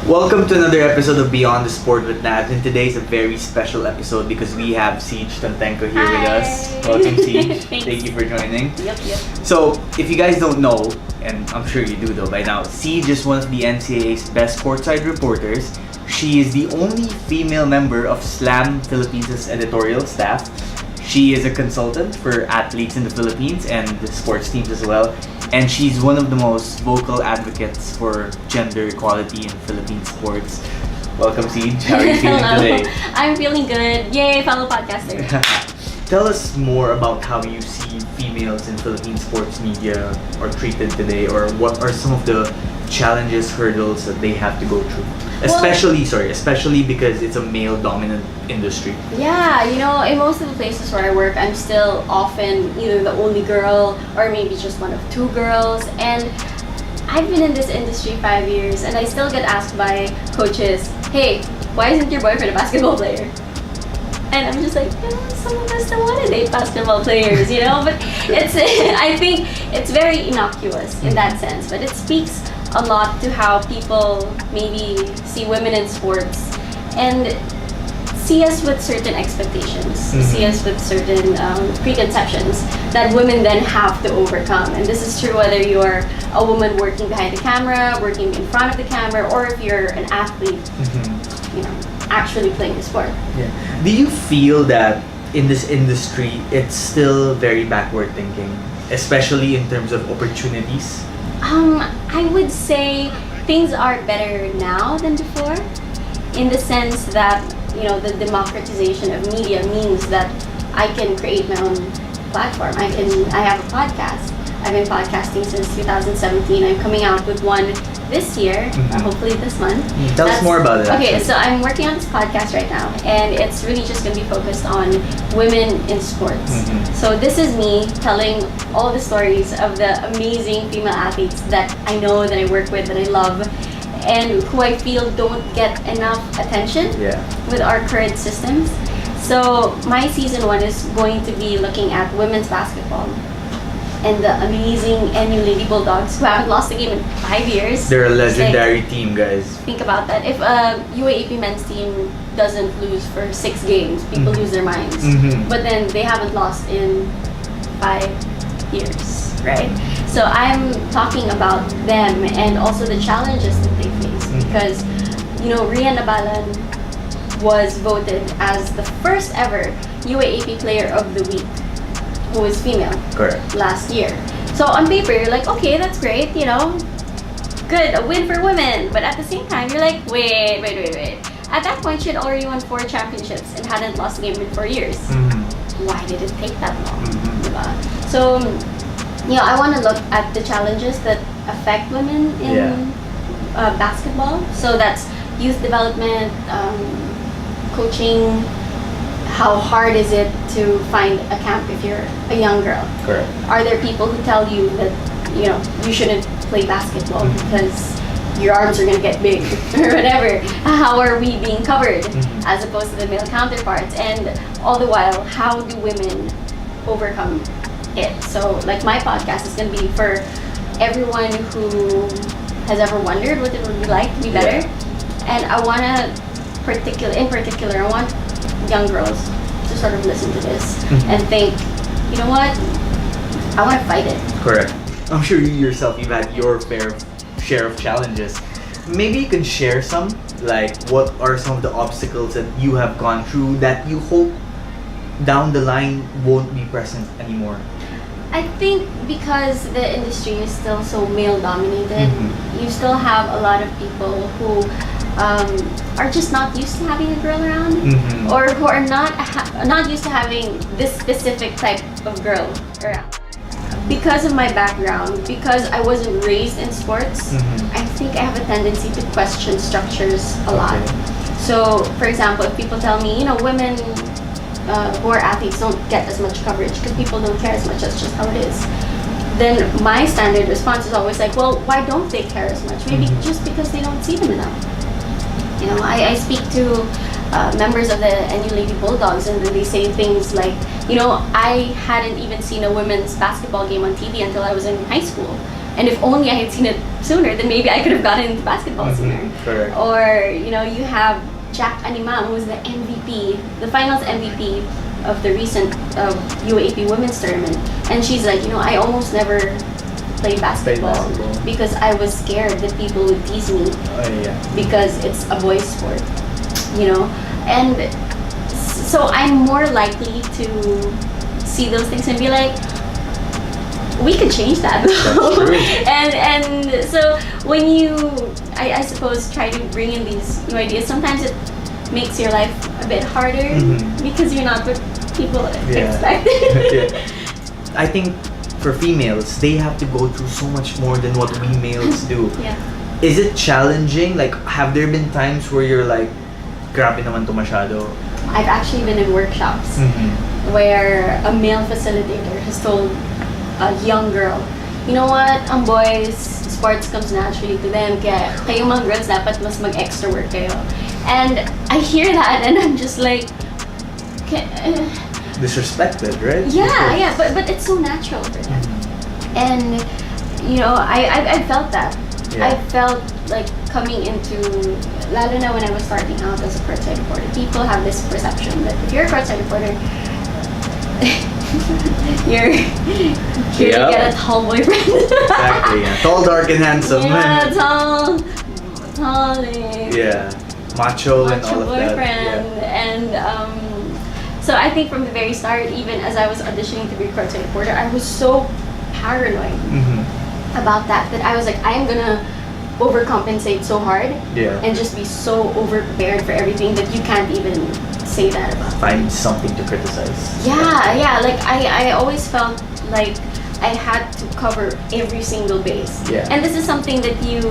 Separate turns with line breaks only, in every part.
Welcome to another episode of Beyond the Sport with Navs. And today's a very special episode because we have Ceej Tantengco here with us. Welcome, Ceej. Thank you for joining.
Yep.
So, if you guys don't know, and I'm sure you do though by now, Ceej is one of the NCAA's best courtside reporters. She is the only female member of Slam Philippines' editorial staff. She is a consultant for athletes in the Philippines and the sports teams as well. And she's one of the most vocal advocates for gender equality in Philippine sports. Welcome, Ceej. How are you feeling today?
I'm feeling good. Yay, fellow podcaster.
Tell us more about how you see females in Philippine sports media are treated today, or what are some of the challenges, hurdles that they have to go through. Especially because it's a male-dominant industry.
Yeah, in most of the places where I work, I'm still often either the only girl or maybe just one of two girls. And I've been in this industry 5 years, and I still get asked by coaches, "Hey, why isn't your boyfriend a basketball player?" And I'm just like, some of us don't want to date basketball players, But I think it's very innocuous in that sense. But it speaks a lot to how people maybe see women in sports and see us with certain expectations, see us with certain preconceptions that women then have to overcome. And this is true whether you're a woman working behind the camera, working in front of the camera, or if you're an athlete, actually playing the sport.
Yeah. Do you feel that in this industry, it's still very backward thinking, especially in terms of opportunities?
I would say things are better now than before, in the sense that the democratization of media means that I can create my own platform. I have a podcast. I've been podcasting since 2017. I'm coming out with one this year, hopefully this month.
Tell us more about it.
Okay, so I'm working on this podcast right now, and it's really just going to be focused on women in sports. So this is me telling all the stories of the amazing female athletes that I know, that I work with, that I love, and who I feel don't get enough attention with our current systems. So my season 1 is going to be looking at women's basketball and the amazing NU Lady Bulldogs who haven't lost a game in 5 years.
They're a legendary team, guys.
Think about that. If a UAAP men's team doesn't lose for 6 games, people lose their minds. But then they haven't lost in 5 years, right? So I'm talking about them and also the challenges that they face. Because, Rian Nabalan was voted as the first ever UAAP Player of the Week who is female.
Correct.
Last year. So on paper, you're like, okay, that's great, good, a win for women. But at the same time, you're like, wait. At that point, she had already won 4 championships and hadn't lost a game in 4 years. Why did it take that long? So, I want to look at the challenges that affect women in basketball. So that's youth development, coaching. How hard is it to find a camp if you're a young girl?
Correct.
Are there people who tell you that you shouldn't play basketball because your arms are going to get big or whatever? How are we being covered as opposed to the male counterparts? And all the while, how do women overcome it? So like my podcast is going to be for everyone who has ever wondered what it would be like to be better. And I want to in particular, I want young girls to sort of listen to this and think, you know what, I want to fight it.
Correct. I'm sure you yourself, you've had your fair share of challenges. Maybe you can share some, like what are some of the obstacles that you have gone through that you hope down the line won't be present anymore?
I think because the industry is still so male dominated, you still have a lot of people who are just not used to having a girl around, or who are not used to having this specific type of girl around. Because of my background, because I wasn't raised in sports, I think I have a tendency to question structures a lot. So, for example, if people tell me, women who are athletes don't get as much coverage because people don't care as much, that's just how it is. Then my standard response is always like, well, why don't they care as much? Maybe just because they don't see them enough. I speak to members of the NU Lady Bulldogs, and they say things like, I hadn't even seen a women's basketball game on TV until I was in high school. And if only I had seen it sooner, then maybe I could have gotten into basketball sooner.
Correct.
Or, you know, you have Jack Animam, who's the MVP, the finals MVP of the recent UAP women's tournament. And she's like, you know, I almost never played basketball because I was scared that people would tease me because it's a boys' sport, you know. And so I'm more likely to see those things and be like, we could change that. and so when you, I suppose, try to bring in these new ideas, sometimes it makes your life a bit harder because you're not what people expect.
I think for females, they have to go through so much more than what we males do. Is it challenging? Like, have there been times where you're like, grabe naman to masyado?
I've actually been in workshops where a male facilitator has told a young girl, you know what, ang boys, sports comes naturally to them, kaya kayo mga girls dapat mas mag-extra work kayo. And I hear that and I'm just like,
disrespected, right?
Yeah, but it's so natural for them. And you know, I felt that. I felt like coming into, lalo na when I was starting out as a courtside reporter, people have this perception that if you're a courtside reporter, you're gonna get a tall boyfriend.
Exactly, tall, dark, and handsome.
Yeah, tall,
macho and all of
boyfriend. And so I think from the very start, even as I was auditioning to be a courtside reporter, I was so paranoid about that I was like, I'm gonna overcompensate so hard and just be so over prepared for everything that you can't even say that about.
Find something to criticize.
Yeah. Like I always felt like I had to cover every single base. And this is something that you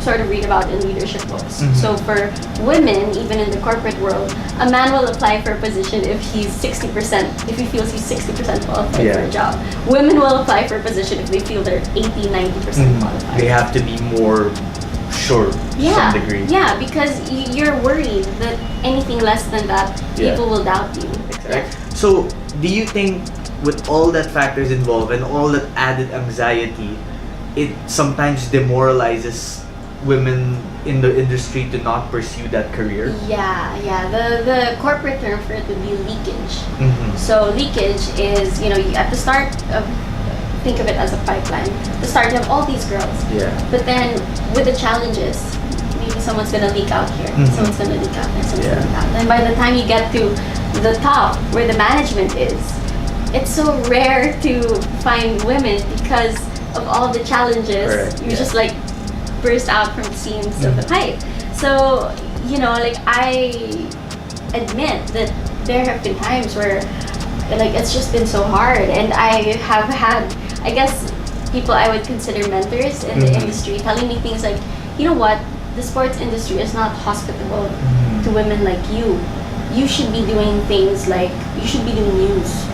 sort of read about in leadership books. So for women, even in the corporate world, a man will apply for a position if he's 60%, if he feels he's 60% qualified for a job. Women will apply for a position if they feel they're 80-90% qualified.
They have to be more sure to some degree. Yeah,
because you're worried that anything less than that, people will doubt you.
Exactly. So, do you think with all that factors involved and all that added anxiety, it sometimes demoralizes women in the industry to not pursue that career?
Yeah. The corporate term for it would be leakage. So leakage is, you know, at the start of, think of it as a pipeline. At the start you have all these girls. But then with the challenges, maybe someone's gonna leak out here, someone's gonna leak out there, someone's gonna leak out. And by the time you get to the top, where the management is, it's so rare to find women because of all the challenges. You just like burst out from the seams of the pipe. So, you know, like I admit that there have been times where like it's just been so hard, and I have had, I guess, people I would consider mentors in the industry telling me things like, you know what, the sports industry is not hospitable to women like you. You should be doing things like, you should be doing news.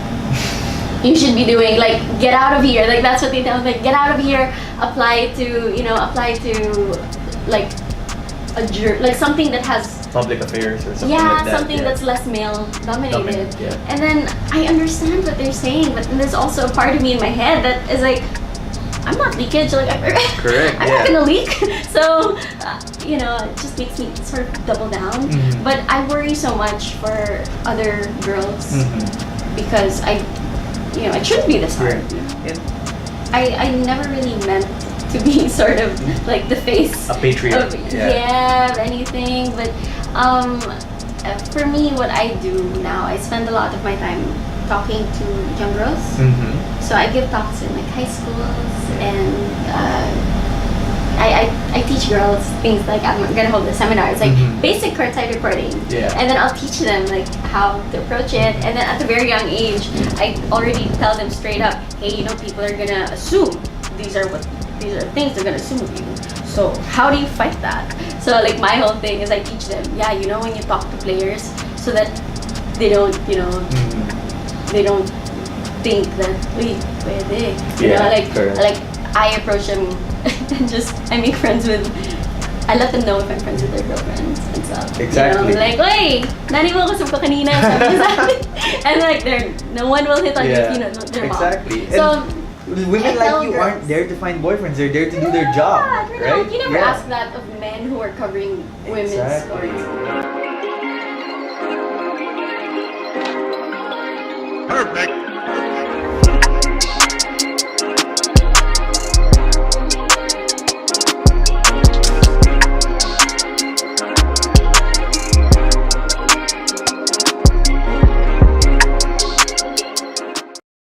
You should be doing like, get out of here. Like that's what they tell me, like, get out of here, apply to like like something that has
public affairs or something like that.
Something that's less male dominated. And then I understand what they're saying, but then there's also a part of me in my head that is like, I'm not leakage. Like I'm not gonna leak. So you know, it just makes me sort of double down. But I worry so much for other girls because it shouldn't be this hard. I never really meant to be sort of like the face
a patriot
of anything, but for me, what I do now, I spend a lot of my time talking to young girls. So I give talks in like high schools, and I teach girls things like, I'm gonna hold a seminar. It's like basic courtside reporting, and then I'll teach them like how to approach it. And then at a very young age, I already tell them straight up, hey, you know, people are gonna assume these are things they're gonna assume of you. So how do you fight that? So like my whole thing is I teach them, you know, when you talk to players, so that they don't, you know, they don't think that like I approach them and just I make friends with. I let them know if I'm friends with their girlfriends and stuff.
Exactly.
You know, like, "Oy, nani mo kusog ko kanina," sabi niya sa akin. And like, no one will hit on you, you know, their mom.
Exactly.
So
Women
I
like
tell
you
girls.
aren't there to find boyfriends. They're there to do their job, right?
You never ask that of men who are covering women's
Exactly.
stories.
Perfect.